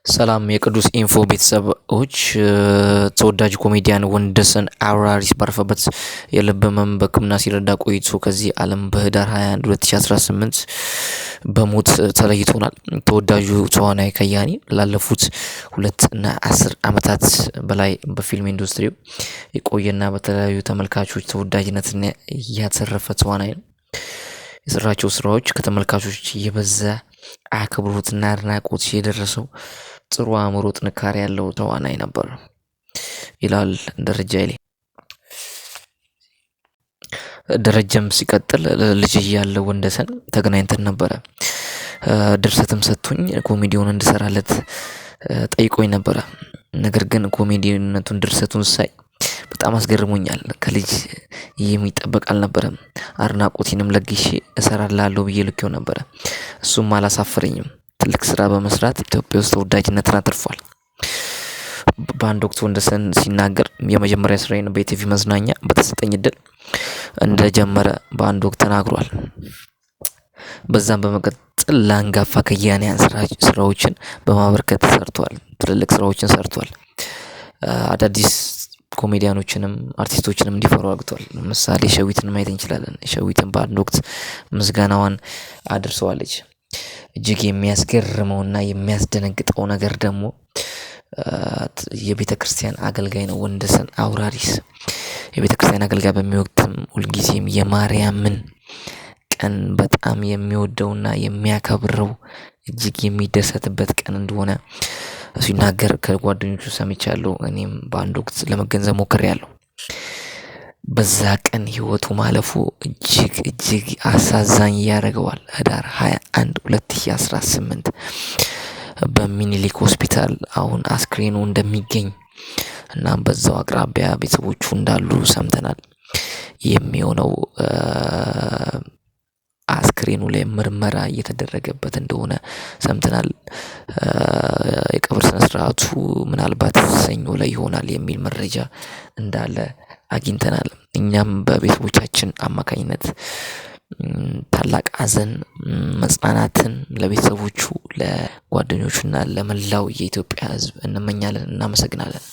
ሰላም የቅዱስ ኢንፎ ቤተሰቦች ተወዳጅ ኮሜዲያን ወንደሰን አውራሪስ ባረፈበት የልብ ህመም በሕክምና ሲረዳ ቆይቶ ከዚህ ዓለም በህዳር 21 2018 በሞት ተለይቶናል። ተወዳጁ ተዋናይ ከያኒ ላለፉት 10 ዓመታት በላይ በፊልም ኢንዱስትሪው የቆየና በተለያዩ ተመልካቾች ተወዳጅነትን ያተረፈ ተዋናይ ነው። የሰራቸው ስራዎች ከተመልካቾች የበዛ አክብሮትና አድናቆት የደረሰው ጥሩ አእምሮ ጥንካሬ ያለው ተዋናይ ነበር ይላል ደረጃ ይሌ። ደረጃም ሲቀጥል ልጅ እያለ ወንደሰን ተገናኝተን ነበረ። ድርሰትም ሰጥቶኝ ኮሜዲውን እንድሰራለት ጠይቆኝ ነበረ። ነገር ግን ኮሜዲነቱን ድርሰቱን ሳይ በጣም አስገርሞኛል። ከልጅ የሚጠበቅ አልነበረም። አድናቆቴንም ለግሼ እሰራላለሁ ብዬ ልኬው ነበረ። እሱም አላሳፈረኝም። ትልቅ ስራ በመስራት ኢትዮጵያ ውስጥ ተወዳጅነትን አትርፏል። በአንድ ወቅት ወንደሰን ሲናገር የመጀመሪያ ስራዬን በኢቲቪ መዝናኛ በተሰጠኝ እድል እንደጀመረ በአንድ ወቅት ተናግሯል። በዛም በመቀጠል ለአንጋፋ ከያንያን ስራዎችን በማበርከት ሰርቷል። ትልልቅ ስራዎችን ሰርቷል። አዳዲስ ኮሜዲያኖችንም አርቲስቶችንም እንዲፈሩ አድርጓል። ምሳሌ ሸዊትን ማየት እንችላለን። ሸዊትን በአንድ ወቅት ምስጋናዋን አድርሰዋለች። እጅግ የሚያስገርመውና የሚያስደነግጠው ነገር ደግሞ የቤተክርስቲያን አገልጋይ ነው ወንደሰን አውራሪስ። የቤተክርስቲያን አገልጋይ በሚወቅትም ሁልጊዜም የማርያምን ቀን በጣም የሚወደውና የሚያከብረው እጅግ የሚደሰትበት ቀን እንደሆነ ሲናገር ከጓደኞቹ ሰምቻለሁ። እኔም በአንድ ወቅት ለመገንዘብ ሞክሬያለሁ። በዛ ቀን ህይወቱ ማለፉ እጅግ አሳዛኝ ያደርገዋል። ህዳር 21 2018 በሚኒሊክ ሆስፒታል አሁን አስክሬኑ እንደሚገኝ እናም በዛው አቅራቢያ ቤተሰቦቹ እንዳሉ ሰምተናል። የሚሆነው አስክሬኑ ላይ ምርመራ እየተደረገበት እንደሆነ ሰምተናል። የቀብር ስነ ስርዓቱ ምናልባት ሰኞ ላይ ይሆናል የሚል መረጃ እንዳለ አግኝተናል። እኛም በቤተሰቦቻችን አማካኝነት ታላቅ ሀዘን መጽናናትን ለቤተሰቦቹ ለጓደኞቹና ለመላው የኢትዮጵያ ህዝብ እንመኛለን። እናመሰግናለን።